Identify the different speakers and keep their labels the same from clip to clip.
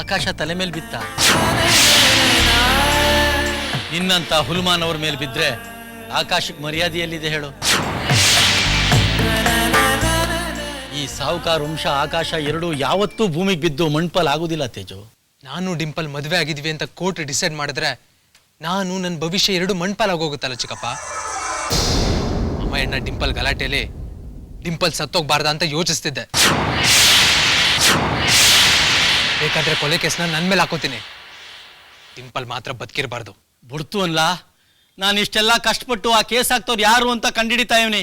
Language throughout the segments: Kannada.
Speaker 1: ಆಕಾಶ ತಲೆ ಮೇಲೆ ಬಿತ್ತ. ನಿನ್ನಂತ ಹುಲ್ಮಾನ್ ಅವ್ರ ಮೇಲೆ ಬಿದ್ರೆ ಆಕಾಶಕ್ಕೆ ಮರ್ಯಾದೆಯಲ್ಲಿದೆ ಹೇಳು? ಈ ಸಾವುಕಾರ ವಂಶ ಆಕಾಶ ಎರಡೂ ಯಾವತ್ತೂ ಭೂಮಿಗೆ ಬಿದ್ದು ಮಣ್ಪಲ್ ಆಗುದಿಲ್ಲ ತೇಜು.
Speaker 2: ನಾನು ಡಿಂಪಲ್ ಮದುವೆ ಆಗಿದ್ವಿ ಅಂತ ಕೋರ್ಟ್ ಡಿಸೈಡ್ ಮಾಡಿದ್ರೆ ನಾನು ನನ್ನ ಭವಿಷ್ಯ ಎರಡು ಮಣ್ಪಾಲಾಗೋಗುತ್ತಲ್ಲ ಚಿಕ್ಕಪ್ಪ. ಅಮ್ಮಯ್ಯಣ್ಣ ಡಿಂಪಲ್ ಗಲಾಟೆಯಲ್ಲಿ ಡಿಂಪಲ್ ಸತ್ತೋಗ್ಬಾರ್ದ ಅಂತ ಯೋಚಿಸ್ತಿದ್ದೆ. ಬೇಕಾದ್ರೆ ಕೊಲೆ ಕೇಸ್ನ ನನ್ನ ಮೇಲೆ ಹಾಕೋತೀನಿ, ಡಿಂಪಲ್ ಮಾತ್ರ ಬದುಕಿರಬಾರ್ದು.
Speaker 1: ಬಿಡ್ತು ಅನ್ಲ, ನಾನು ಇಷ್ಟೆಲ್ಲ ಕಷ್ಟಪಟ್ಟು ಆ ಕೇಸ್ ಹಾಕ್ತವ್ರು ಯಾರು ಅಂತ ಕಂಡಿಡಿತಾ ಇವನಿ.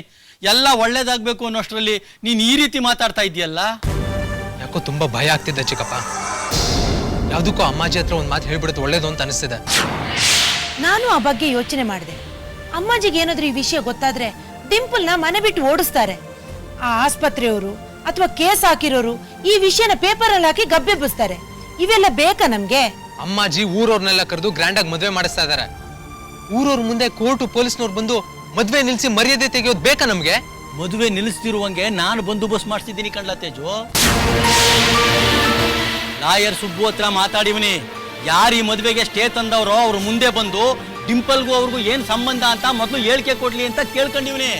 Speaker 1: ಎಲ್ಲ ಒಳ್ಳೇದಾಗ್ಬೇಕು ಅನ್ನೋಷ್ಟರಲ್ಲಿ ನೀನು ಈ ರೀತಿ ಮಾತಾಡ್ತಾ ಇದೆಯಲ್ಲ.
Speaker 2: ಯಾಕೋ ತುಂಬಾ ಭಯ ಆಗ್ತಿದ್ದೆ ಚಿಕ್ಕಪ್ಪ. ಯಾವುದಕ್ಕೂ ಅಮ್ಮಾಜಿ ಹತ್ರ ಒಂದು ಮಾತು ಹೇಳ್ಬಿಡೋದು ಒಳ್ಳೇದು ಅಂತ ಅನಿಸ್ತಿದೆ.
Speaker 3: ನಾನು ಆ ಬಗ್ಗೆ ಯೋಚನೆ ಮಾಡಿದೆ. ಅಮ್ಮಾಜಿಗೆ ಏನಾದ್ರೂ ಈ ವಿಷಯ ಗೊತ್ತಾದ್ರೆ ಡಿಂಪಲ್ನ ಮನೆ ಬಿಟ್ಟು ಓಡಿಸ್ತಾರೆ. ಆ ಆಸ್ಪತ್ರೆಯವರು ಅಥವಾ ಕೇಸ್ ಹಾಕಿರೋರು ಈ ವಿಷಯನ ಪೇಪರಲ್ಲಿ ಹಾಕಿ ಗಬ್ಬೆಬ್ಬಿಸ್ತಾರೆ. ಇವೆಲ್ಲ ಬೇಕಾ ನಮ್ಗೆ?
Speaker 2: ಅಮ್ಮಾಜಿ ಊರವ್ರನ್ನೆಲ್ಲ ಕರೆದು ಗ್ರ್ಯಾಂಡ್ ಆಗಿ ಮದುವೆ ಮಾಡಿಸ್ತಾ ಇದಾರೆ. ಊರವ್ರ ಮುಂದೆ ಕೋರ್ಟು ಪೊಲೀಸ್ನವ್ರು ಬಂದು ಮದುವೆ ನಿಲ್ಸಿ ಮರ್ಯಾದೆ ತೆಗೆಯೋದು ಬೇಕಾ ನಮ್ಗೆ?
Speaker 1: ಮದುವೆ ನಿಲ್ಲಿಸ್ತಿರುವಂಗೆ ನಾನು ಬಂದೋಬಸ್ತ್ ಮಾಡಿಸಿದ್ದೀನಿ ಕಣ್ಲ ತೇಜು. ಲಾಯರ್ ಸುಬ್ಬು ಹತ್ರ ಮಾತಾಡಿವನಿ. ಯಾರು ಈ ಮದುವೆಗೆ ಸ್ಟೇ ತಂದವ್ರೋ ಅವ್ರು ಮುಂದೆ ಬಂದು ಡಿಂಪಲ್ಗೂ ಅವ್ರಿಗೂ ಏನ್ ಸಂಬಂಧ ಅಂತ ಮೊದಲು ಹೇಳಿಕೆ ಕೊಡ್ಲಿ ಅಂತ ಕೇಳ್ಕೊಂಡಿವ್ನಿ.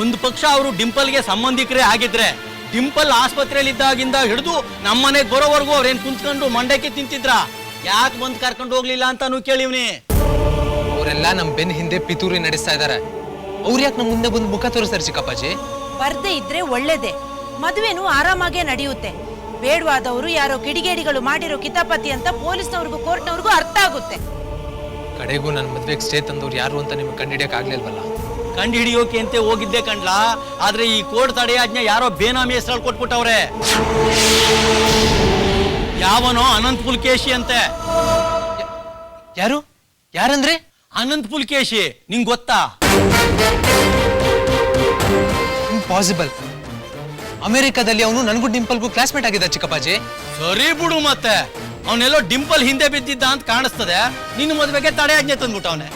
Speaker 1: ಒಂದು ಪಕ್ಷ ಅವರು ಡಿಂಪಲ್ಗೆ ಸಂಬಂಧಿಕರೇ ಆಗಿದ್ರೆ ಡಿಂಪಲ್ ಆಸ್ಪತ್ರೆಯಲ್ಲಿ ಇದ್ದಾಗಿಂದ ಹಿಡಿದು ನಮ್ಮನೆಗೆ ಬರೋವರೆಗೂ ಅವ್ರೇನ್ ಕುಂತ್ಕೊಂಡು ಮಂಡಕ್ಕೆ ತಿಂತಿದ್ರ, ಯಾಕೆ ಬಂದು ಕರ್ಕೊಂಡು ಹೋಗ್ಲಿಲ್ಲ ಅಂತಾನು ಕೇಳಿವ್ನಿ.
Speaker 2: ಅವರೆಲ್ಲ ನಮ್ ಬೆನ್ ಹಿಂದೆ ಪಿತೂರಿ ನಡೆಸ್ತಾ ಇದಾರೆ. ಅವ್ರು ಯಾಕೆ ನಮ್ ಮುಂದೆ ಬಂದು ಮುಖ ತೋರಿಸ್ತಾರೆ ಚಿಕ್ಕಪ್ಪಾಜಿ?
Speaker 3: ಬರ್ದೇ ಇದ್ರೆ ಒಳ್ಳೇದೇ. ಮದುವೆನೂ ಆರಾಮಾಗೇ ನಡೆಯುತ್ತೆ. ಬೇಡವಾದವರು ಯಾರೋ ಕಿಡಿಗೇಡಿಗಳು ಮಾಡಿರೋ ಕಿತಾಪತಿ ಅಂತ ಪೊಲೀಸ್ನವ್ರಿಗೂ ಕೋರ್ಟ್ನವ್ರಿಗೂ ಅರ್ಥ ಆಗುತ್ತೆ.
Speaker 2: ಕಡೆಗೂ ನನ್ನ ಮದ್ವೆಗೆ ಸ್ಟೇ ತಂದವ್ರು ಯಾರು ಅಂತ ನಿಮ್ಗೆ ಕಂಡಿಡಿಯಕ್ ಆಗ್ಲಿಲ್ವಲ್ಲ?
Speaker 1: ಕಂಡು ಹಿಡಿಯೋಕೆ ಅಂತ ಹೋಗಿದ್ದೆ ಕಣ್ಲಾ. ಆದ್ರೆ ಈ ಕೋರ್ಟ್ ತಡೆಯಾಜ್ಞೆ ಯಾರೋ ಬೇನಾಮಿ ಹೆಸರಲ್ಲಿ ಕೊಟ್ಬಿಟ್ಟವ್ರೆ. ಯಾವನೋ ಅನಂತ್ ಪುಲ್ಕೇಶಿ ಅಂತೆ.
Speaker 2: ಯಾರು? ಯಾರಂದ್ರೆ?
Speaker 1: ಅನಂತ್ ಪುಲ್ಕೇಶಿ, ನಿಂಗ್ ಗೊತ್ತಾ?
Speaker 2: ಇಂಪಾಸಿಬಲ್. ಅಮೆರಿಕಾದಲ್ಲಿ ಅವನು ನನಗೂ ಡಿಂಪಲ್ಗೂ ಕ್ಲಾಸ್ಮೇಟ್ ಆಗಿದ್ದ ಚಿಕ್ಕಪ್ಪಾಜಿ.
Speaker 1: ಸರಿ ಬಿಡು, ಮತ್ತೆ ಅವನೆಲ್ಲೋ ಡಿಂಪಲ್ ಹಿಂದೆ ಬಿದ್ದಿದ್ದ ಅಂತ ಕಾಣಿಸ್ತದೆ. ನಿನ್ನ ಮದುವೆಗೆ ತಡೆಯಾಜ್ಞೆ ತಂದ್ಬಿಟ್ಟ ಅವನೇ.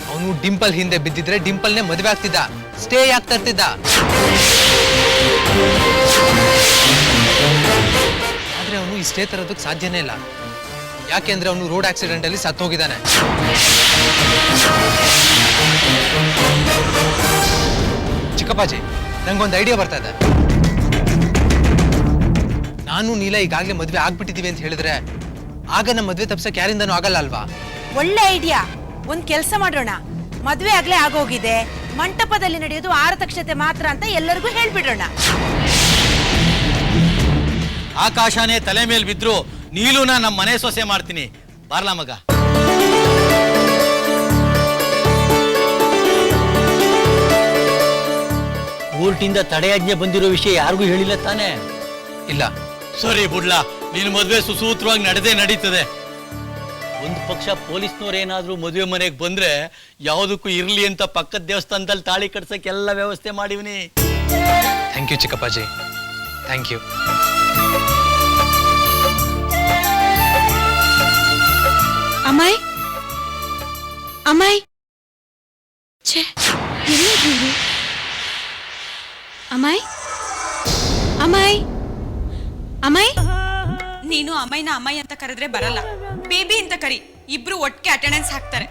Speaker 2: ಅವನು ಡಿಂಪಲ್ ಹಿಂದೆ ಬಿದ್ದಿದ್ರೆ ಡಿಂಪಲ್ನೇ ಮದುವೆ ಆಗ್ತಿದ್ದ, ಸ್ಟೇ ಆಗ್ತಾ ಇರ್ತಿದ್ದ. ಆದ್ರೆ ಅವನು ಈ ಸ್ಟೇ ತರೋದಕ್ಕೆ ಸಾಧ್ಯನೇ ಇಲ್ಲ. ಯಾಕೆಂದ್ರೆ ಅವನು ರೋಡ್ ಆಕ್ಸಿಡೆಂಟ್ ಅಲ್ಲಿ ಸತ್ತೋಗಿದ್ದಾನೆ. ಚಿಕ್ಕಪ್ಪಾಜಿ, ನಂಗೊಂದು ಐಡಿಯಾ ಬರ್ತಾ ಇದೆ. ನಾನು ನೀಲ ಈಗಾಗಲೇ ಮದ್ವೆ ಆಗ್ಬಿಟ್ಟಿದೀವಿ ಅಂತ ಹೇಳಿದ್ರೆ ಆಗ ನಮ್ಮ ಮದ್ವೆ ತಪ್ಸಕ್ ಯಾರಿಂದನೂ ಆಗಲ್ಲ ಅಲ್ವಾ?
Speaker 3: ಒಳ್ಳೆ ಐಡಿಯಾ. ಒಂದ್ ಕೆಲ್ಸ ಮಾಡೋಣ, ಮದ್ವೆ ಆಗ್ಲೇ ಆಗೋಗಿದೆ, ಮಂಟಪದಲ್ಲಿ ನಡೆಯೋದು ಆರತಕ್ಷತೆ ಮಾತ್ರ ಅಂತ ಎಲ್ಲರಿಗೂ ಹೇಳ್ಬಿಡೋಣ.
Speaker 1: ಆಕಾಶನೇ ತಲೆ ಮೇಲೆ ಬಿದ್ರು ನೀಲುನ ನಮ್ಮ ಮನೆ ಸೊಸೆ ಮಾಡ್ತೀನಿ. ಬಾರ್ಲಾ ಮಗ. ಕೋರ್ಟಿಂದ ತಡೆಯಾಜ್ಞೆ ಬಂದಿರೋ ವಿಷಯ ಯಾರಿಗೂ ಹೇಳಿಲ್ಲ ತಾನೇ?
Speaker 2: ಇಲ್ಲ.
Speaker 1: ಸರಿ ಬಿಡ್ಲಾ, ನಿನ್ ಮದ್ವೆ ಸುಸೂತ್ರವಾಗಿ ನಡೆದೇ ನಡೀತದೆ. ಒಂದು ಪಕ್ಷ ಪೊಲೀಸ್ನವ್ರೇನಾದ್ರೂ ಮದುವೆ ಮನೆಗೆ ಬಂದ್ರೆ ಯಾವುದಕ್ಕೂ ಇರ್ಲಿ ಅಂತ ಪಕ್ಕದ ದೇವಸ್ಥಾನದಲ್ಲಿ ತಾಳಿ ಕಟ್ಸಕ್ಕೆ ಎಲ್ಲ ವ್ಯವಸ್ಥೆ ಮಾಡಿವ್ನಿ.
Speaker 2: ಥ್ಯಾಂಕ್ ಯು ಚಿಕ್ಕಪ್ಪಾಜಿ, ಥ್ಯಾಂಕ್ ಯು.
Speaker 4: ಅಮ್ಮಾಯಿ, ಅಮ್ಮಾಯಿ, ಛೇ, ಎಲ್ಲಿದ್ದೀರಿ? ಅಮ್ಮಾಯಿ, ಅಮ್ಮಾಯಿ, ಅಮ್ಮಾಯಿ.
Speaker 5: ನೀನು ಅಮ್ಮಯ್ಯನ ಅಮ್ಮಯ್ಯ ಅಂತ ಕರೆದ್ರೆ ಬರಲ್ಲ, ಬೇಬಿ ಅಂತ ಕರಿ. ಇಬ್ರು ಒಟ್ಟಿಗೆ ಅಟೆಂಡೆನ್ಸ್ ಹಾಕ್ತಾರೆ.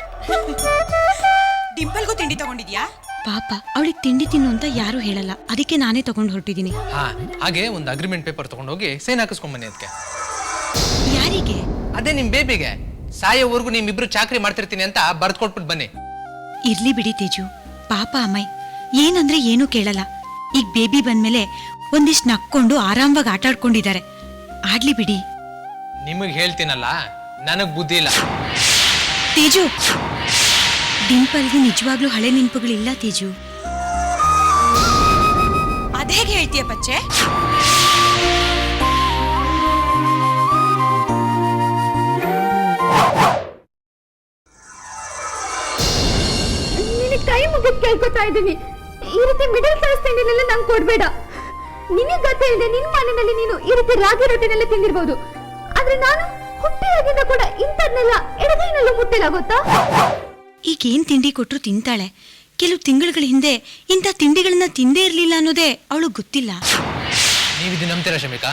Speaker 5: ಡಿಂಪಲ್ಗೂ ತಿಂಡಿ ತಗೊಂಡಿದ್ಯಾ?
Speaker 4: ಪಾಪ, ಅವಳಿಗೆ ತಿಂಡಿ ತಿನ್ನು ಅಂತ ಯಾರು ಹೇಳಲ್ಲ, ಅದಕ್ಕೆ ನಾನೇ ತಗೊಂಡು ಹೊರಟಿದ್ದೀನಿ.
Speaker 2: ಹಾಗೆ ಒಂದು ಅಗ್ರಿಮೆಂಟ್ ಪೇಪರ್ ತಗೊಂಡೋಗಿ ಸೈನ್ ಹಾಕಿಸ್ಕೊಂಡ್ ಬನ್ನಿ. ಅದಕ್ಕೆ
Speaker 4: ಯಾರಿಗೆ?
Speaker 2: ಅದೇ ನಿಮ್ ಬೇಬಿಗೆ. ಸಾಯೋವರೆಗೂ ನಿಮ್ಮಿಬ್ರು ಚಾಕ್ರಿ ಮಾಡ್ತಿರ್ತೀನಿ ಅಂತ ಬರ್ದ್ ಕೊಟ್ಬಿಟ್ಟು ಬನ್ನಿ.
Speaker 4: ಇರ್ಲಿ ಬಿಡಿ ತೇಜು, ಪಾಪ ಅಮ್ಮಾಯಿ ಏನಂದ್ರೆ ಏನೂ ಕೇಳಲ್ಲ. ಈಗ ಬೇಬಿ ಬಂದ್ಮೇಲೆ ಒಂದಿಷ್ಟು ನಕ್ಕೊಂಡು ಆರಾಮವಾಗಿ ಆಟ ಆಡ್ಕೊಂಡಿದ್ದಾರೆ. ಆಡ್ಲಿ ಬಿಡಿ.
Speaker 2: ನಿಮಗ್ ಹೇಳ್ತೀನಲ್ಲ, ನನಗ್ ಬುದ್ಧಿ ಇಲ್ಲ.
Speaker 4: ತೇಜು, ಡಿಂಪಲ್ಗೆ ನಿಜವಾಗ್ಲೂ ಹಳೆ ನೆನಪುಗಳಿಲ್ಲ ತೇಜು.
Speaker 5: ಅದೇಗೆ ಹೇಳ್ತೀಯ ಪಚ್ಚೆ?
Speaker 6: ಕೈ ಮುಗಿದ್ ಕೇಳ್ಕೊತಾ ಇದ್ದೀನಿ, ಈ ರೀತಿ ಮಿಡಲ್ ಕ್ಲಾಸ್ ತಿಂಡಿನೆಲ್ಲ ನಂಗೆ ಕೊಡ್ಬೇಡ. ನಿನಗೆ ಗೊತ್ತೇ ಇದೆ, ನಿನ್ ಮನೆಯಲ್ಲಿ ನೀನು ಈ ರೀತಿ ರಾಗಿ ರೊಟ್ಟಿನೆಲ್ಲ ತಿಂದಿರ್ಬೋದು, ಆದ್ರೆ ನಾನು ಹುಟ್ಟಿದಾಗಿಂದ ಕೂಡ ಇಂಥದ್ನೆಲ್ಲ ಎಡಗೈನಲ್ಲೂ ಮುಟ್ಟಿಲ್ಲ, ಗೊತ್ತಾ?
Speaker 4: ಈಗ ಏನ್ ತಿಂಡಿ ಕೊಟ್ರು ತಿಂತಾಳೆ. ಕೆಲವು ತಿಂಗಳುಗಳ ಹಿಂದೆ ಇಂಥ ತಿಂಡಿಗಳನ್ನ ತಿಂದೇ ಇರ್ಲಿಲ್ಲ ಅನ್ನೋದೇ ಅವಳು ಗೊತ್ತಿಲ್ಲ.
Speaker 2: ನೀವಿದ್ದು ನಂಬ್ತೀರಾ ಶಮಿಕಾ?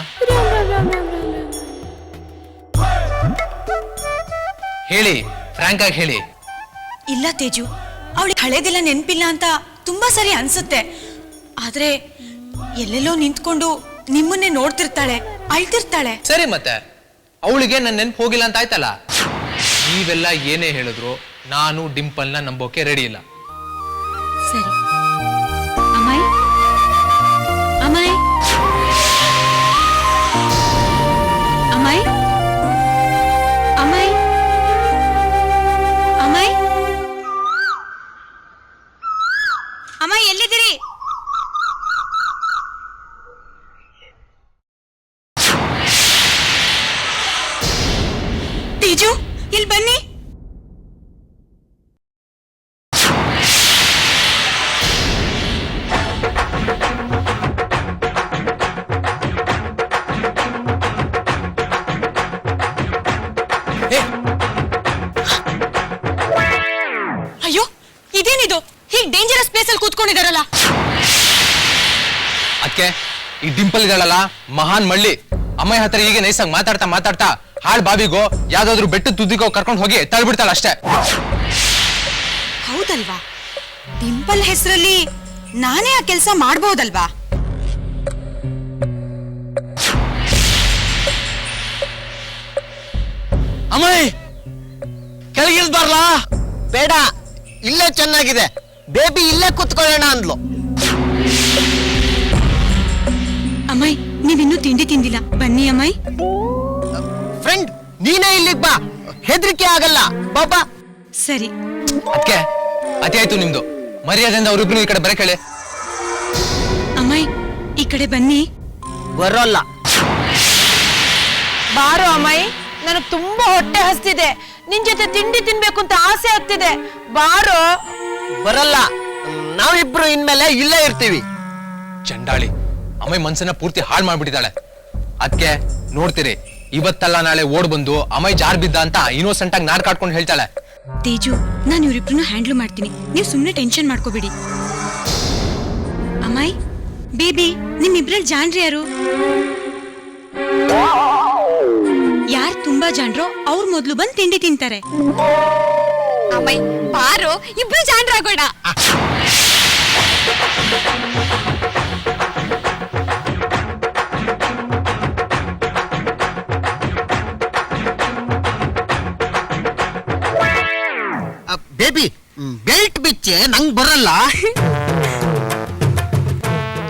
Speaker 2: ಹೇಳಿ, ಫ್ರಾಂಕ್ ಆಗಿ ಹೇಳಿ.
Speaker 5: ಇಲ್ಲ ತೇಜು, ಅವಳಿಗೆ ಹಳೇದೆಲ್ಲ ನೆನ್ಪಿಲ್ಲ ಅಂತ ತುಂಬಾ ಸರಿ ಅನ್ಸುತ್ತೆ. ಆದ್ರೆ ಎಲ್ಲೆಲ್ಲೋ ನಿಂತ್ಕೊಂಡು ನಿಮ್ಮನ್ನೇ ನೋಡ್ತಿರ್ತಾಳೆ, ಅಳ್ತಿರ್ತಾಳೆ.
Speaker 2: ಸರಿ, ಮತ್ತೆ ಅವಳಿಗೆ ನನ್ನ ನೆನ್ಪು ಹೋಗಿಲ್ಲ ಅಂತ ಆಯ್ತಲ್ಲ. ನೀವೆಲ್ಲ ಏನೇ ಹೇಳಿದ್ರು ನಾನು ಡಿಂಪಲ್ನ ನಂಬೋಕೆ ರೆಡಿ ಇಲ್ಲ.
Speaker 4: ಸರಿ ಅಮ್ಮಾಯಿ, ಅಮ್ಮಾಯಿ, ಅಮ್ಮಾಯಿ, ಅಮ್ಮಾಯಿ, ಅಮ್ಮಾಯಿ, ಅಮ್ಮ ಎಲ್ಲಿದ್ದೀರಿ?
Speaker 5: ತೇಜು, ಇಲ್ಲಿ ಬನ್ನಿ. ಅಯ್ಯೋ, ಇದೇನಿದು? ಹೀಗೆ ಡೇಂಜರಸ್ ಪ್ಲೇಸ್ ಅಲ್ಲಿ ಕೂತ್ಕೊಂಡಿದಾರಲ್ಲ.
Speaker 2: ಅದಕ್ಕೆ ಈ ಡಿಂಪಲ್ ಗಳಲ್ಲ ಮಹಾನ್ ಮಳ್ಳಿ. ಅಮ್ಮಯ್ಯ ಹತ್ರ ಹೀಗೆ ನೈಸಾಗಿ ಮಾತಾಡ್ತಾ ಮಾತಾಡ್ತಾ ಹಾಳ್ ಬಾವಿಗೋ ಯಾವ್ದಾದ್ರು ಬೆಟ್ಟದ ತುದಿಗೋ ಕರ್ಕೊಂಡು ಹೋಗಿ ತಳ್ಬಿಡ್ತಾಳ ಅಷ್ಟೇ.
Speaker 5: ಹೌದಲ್ವಾ? ಡಿಂಪಲ್ ಹೆಸರಲ್ಲಿ ನಾನೇ ಆ ಕೆಲಸ ಮಾಡ್ಬೋದಲ್ವಾ?
Speaker 1: ಅಮ್ಮಯ್, ಕೆಳಗಿಲ್ಬಾರ್ಲಾ?
Speaker 7: ಬೇಡ, ಇಲ್ಲೇ ಚೆನ್ನಾಗಿದೆ, ಬೇಬಿ ಇಲ್ಲೇ ಕುತ್ಕೊಳ್ಳೋಣ ಅಂದ್ಲು.
Speaker 4: ಅಮ್ಮಾಯಿ, ನೀವಿನ್ನೂ ತಿಂಡಿ ತಿಂದಿಲ್ಲ, ಬನ್ನಿ ಅಮ್ಮಾಯಿ.
Speaker 7: ಫ್ರೆಂಡ್, ನೀನೇ ಇಲ್ಲಿಗೆ ಬಾ, ಹೆದರಿಕೆ ಆಗಲ್ಲ, ಬಾಬಾ.
Speaker 4: ಸರಿ.
Speaker 2: ಅದಕ್ಕೆ ಅತಿ ಆಯ್ತು ನಿಮ್ದು. ಮರ್ಯಾದೆಯಿಂದ ಅವ್ರಿಬ್ರು ಈ ಕಡೆ ಬರಕ್ ಹೇಳಿ.
Speaker 4: ಅಮ್ಮಾಯಿ, ಈ ಕಡೆ ಬನ್ನಿ.
Speaker 7: ಬರೋಲ್ಲ.
Speaker 3: ಬಾರೋ ಅಮ್ಮಾಯಿ, ನನಗ್ ತುಂಬಾ ಹೊಟ್ಟೆ ಹಸ್ತಿದೆ, ನಿನ್ ಜೊತೆ ತಿಂಡಿ ತಿನ್ಬೇಕು ಅಂತ ಆಸೆ ಆಗ್ತಿದೆ, ಬಾರೋ.
Speaker 7: ಬರಲ್ಲ, ನಾವಿಬ್ರು ಇನ್ಮೇಲೆ ಇಲ್ಲೇ ಇರ್ತೀವಿ.
Speaker 2: ಚಂಡಾಳಿ, ಅಮ್ಮಯ್ಯ ಮನ್ಸನ್ನ ಪೂರ್ತಿ ಹಾಳು ಮಾಡ್ಬಿಟ್ಟಿದ್ದಾಳೆ. ಅದಕ್ಕೆ ನೋಡ್ತೀರಿ, ಇವತ್ತಲ್ಲ ನಾಳೆ ಓಡ್ ಬಂದು ಅಮ್ಮಯ್ಯ ಜಾರ್ ಬಿದ್ದ ಅಂತ ಇನ್ನೋಸೆಂಟ್ ಆಗಿ ನಾರ್ ಕಾಡ್ಕೊಂಡು ಹೇಳ್ತಾಳೆ.
Speaker 4: ತೇಜು, ನಾನು ಇವ್ರಿಬ್ರನ್ನು ಹ್ಯಾಂಡ್ಲ್ ಮಾಡ್ತೀನಿ, ನೀವು ಸುಮ್ಮನೆ ಟೆನ್ಷನ್ ಮಾಡ್ಕೋಬೇಡಿ. ಅಮ್ಮಾಯಿ, ಬೇಬಿ, ನಿಮ್ಮಿಬ್ರಲ್ಲಿ ಜಾಣ್ರಿ ಯಾರು? ಯಾರು ತುಂಬಾ ಜಾಣ್ರೋ ಅವ್ರು ಮೊದ್ಲು ಬಂದು ತಿಂಡಿ ತಿಂತಾರೆ.
Speaker 6: ಅಮ್ಮಯ್ ಬಾರೋ, ಇಬ್ರು ಜಾಣ್ರಾಗೋಣ.
Speaker 7: ಬೇಬಿ, ಬೆಲ್ಟ್ ಬಿಚ್ಚೆ, ನಂಗ್ ಬರಲ್ಲ.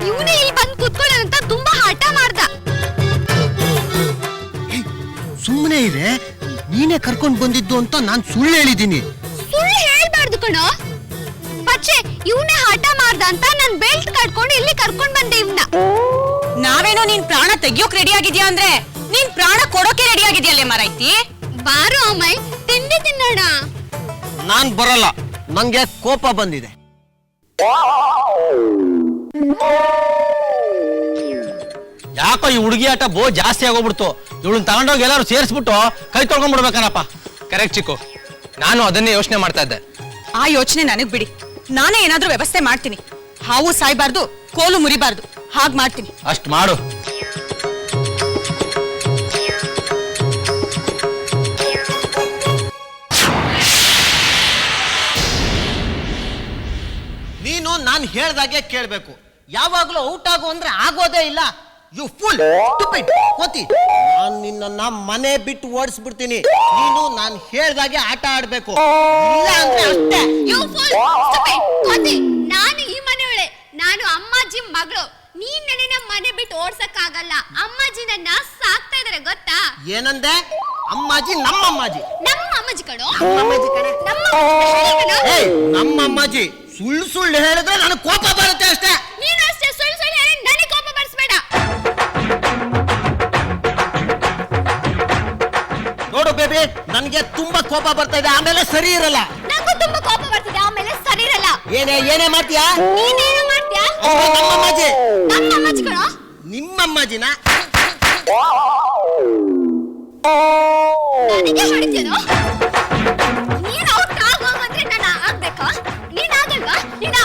Speaker 6: ಇವನೇ ಇಲ್ಲಿ ಬಂದು ಕುತ್ಕೊಳ್ಳೋ ಅಂತ ತುಂಬಾ ಹಠ ಮಾಡ್ದ.
Speaker 7: ಸುಮ್ಮನೆ ಇದೆ, ನೀನೇ ಕರ್ಕೊಂಡ್ ಬಂದಿದ್ದು ಅಂತ ನಾನ್ ಸುಳ್ಳು ಹೇಳಿದೀನಿ.
Speaker 6: ಸುಳ್ಳು ಹೇಳ್ಬಾರ್ದು ಕಣೋ. ಪಚ್ಚೆ, ಇವನೇ ಹಠ ಮಾಡ್ದ ಅಂತ ನನ್ ಬೆಲ್ಟ್ ಕಟ್ಕೊಂಡು ಇಲ್ಲಿ ಕರ್ಕೊಂಡ್ ಬಂದೆ ಇವ್ನ.
Speaker 5: ನಾವೇನೋ ನೀನ್ ಪ್ರಾಣ ತೆಗಿಯೋಕ್ ರೆಡಿ ಆಗಿದ್ಯಾ ಅಂದ್ರೆ ನೀನ್ ಪ್ರಾಣ ಕೊಡೋಕೆ ರೆಡಿ ಆಗಿದ್ಯಲ್ಲೇ ಮಾರೈತಿ.
Speaker 6: ಬಾರೋ ಅಮ್ಮಯ್, ತಿಂಡಿ ತಿನ್ನೋಣ.
Speaker 7: ನಾನ್ ಬರಲ್ಲ, ನಂಗೆ ಕೋಪ ಬಂದಿದೆ.
Speaker 1: ಯಾಕೋ ಈ ಹುಡುಗಿ ಆಟ ಬೋ ಜಾಸ್ತಿ ಆಗೋಗ್ಬಿಡ್ತು. ಇವಳನ್ನ ತಗೊಂಡೋಗಿ ಎಲ್ಲಾರು ಸೇರಿಸ್ಬಿಟ್ಟು ಕೈ ತೊಳ್ಕೊಂಡ್ಬಿಡ್ಬೇಕನಪ್ಪ.
Speaker 2: ಕರೆಕ್ಟ್ ಚಿಕ್ಕು, ನಾನು ಅದನ್ನೇ ಯೋಚನೆ ಮಾಡ್ತಾ ಇದ್ದೆ.
Speaker 5: ಆ ಯೋಚನೆ ನನಗ್ ಬಿಡಿ, ನಾನೇ ಏನಾದ್ರೂ ವ್ಯವಸ್ಥೆ ಮಾಡ್ತೀನಿ. ಹಾವು ಸಾಯ್ಬಾರ್ದು, ಕೋಲು ಮುರಿಬಾರ್ದು, ಹಾಗ್ ಮಾಡ್ತೀನಿ.
Speaker 1: ಅಷ್ಟ್ ಮಾಡು.
Speaker 7: ನೀನು ನಾನು ಹೇಳ್ದಾಗೆ ಕೇಳ್ಬೇಕು. ಯಾವಾಗ್ಲೂ ಔಟ್ ಆಗು ಅಂದ್ರೆ ಆಗೋದೇ ಇಲ್ಲ. ಯು ಫುಲ್ ಸ್ಟುಪಿಡ್ ಕೋತಿ. ನಾನು ನಿನ್ನ ಮನೆ ಬಿಟ್ಟು ಓಡಿಸ್ಬಿಡ್ತೀನಿ. ನೀನು ನಾನು ಹೇಳ್ದಾಗೆ ಆಟ ಆಡ್ಬೇಕು, ಇಲ್ಲ ಅಂದ್ರೆ ಅಷ್ಟೇ.
Speaker 6: You fool, stupid, ಕೋತಿ. ನಾನು ಈ ಮನೆಯೊಳೆ, ನಾನು ಅಮ್ಮಾಜಿ ಮಗಳು. ನೀನ್ ನನ್ನ ಮನೆ ಬಿಟ್ಟು ಓಡ್ಸಕ್ಕಾಗಲ್ಲ. ಅಮ್ಮಾಜಿ ನನ್ನ ಸಾಕ್ತಾ ಇದಾರೆ ಗೊತ್ತಾ?
Speaker 7: ಏನಂದೆ? ಅಮ್ಮಾಜಿ ನಮ್ಮ ಅಮ್ಮಾಜಿ.
Speaker 6: ನಮ್ಮ ಅಮ್ಮಾಜಿ ಕಣೋ.
Speaker 7: ಅಮ್ಮಾಜಿ ಕಣೆ. ಏಯ್, ನಮ್ಮ ಅಮ್ಮಾಜಿ. ಸುಳ್ಳು ಸುಳ್ಳು ಹೇಳಿದ್ರೆ ನನಗೆ ಕೋಪ ಬರುತ್ತೆ ಅಷ್ಟೇ.
Speaker 6: ನೀನು ಅಷ್ಟೇ ಸುಳ್ಳು ಸುಳ್ಳು ಹೇಳಿ ನನಗೆ ಕೋಪ ಬರ್ಸ್ಬೇಡ.
Speaker 7: ನೋಡು ಬೇಬಿ, ನನಗೆ ತುಂಬಾ ಕೋಪ ಬರ್ತಾ ಇದೆ, ಆಮೇಲೆ ಸರಿ ಇರಲ್ಲ.
Speaker 6: ನಂಗೂ ತುಂಬಾ ಕೋಪ ಬರ್ತಿದೆ, ಆಮೇಲೆ ಸರಿ ಇರಲ್ಲ.
Speaker 7: ಏನೇ ಮಾಡ್ತೀಯಾ?
Speaker 6: ನೀನೇನು ಮಾಡ್ತೀಯಾ?
Speaker 7: ನಮ್ಮ ಅಮ್ಮಾಜಿ.
Speaker 6: ನಮ್ಮ ಅಮ್ಮಾಜಿ ಕಣೋ.
Speaker 7: ನಿಮ್ಮ ಅಮ್ಮಾಜಿನ
Speaker 6: ನನಗೆ ಹೊಡಿತೀನೋ? ನೀನು ಔಟ್ ಆಗೋಗಂದ್ರೆ ನಾನು ಆಗ್ಬೇಕಾ? ನೀನ್ ಆಗಲ್ವಾ? ನೀನು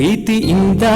Speaker 8: ಪ್ರೀತಿಯಿಂದ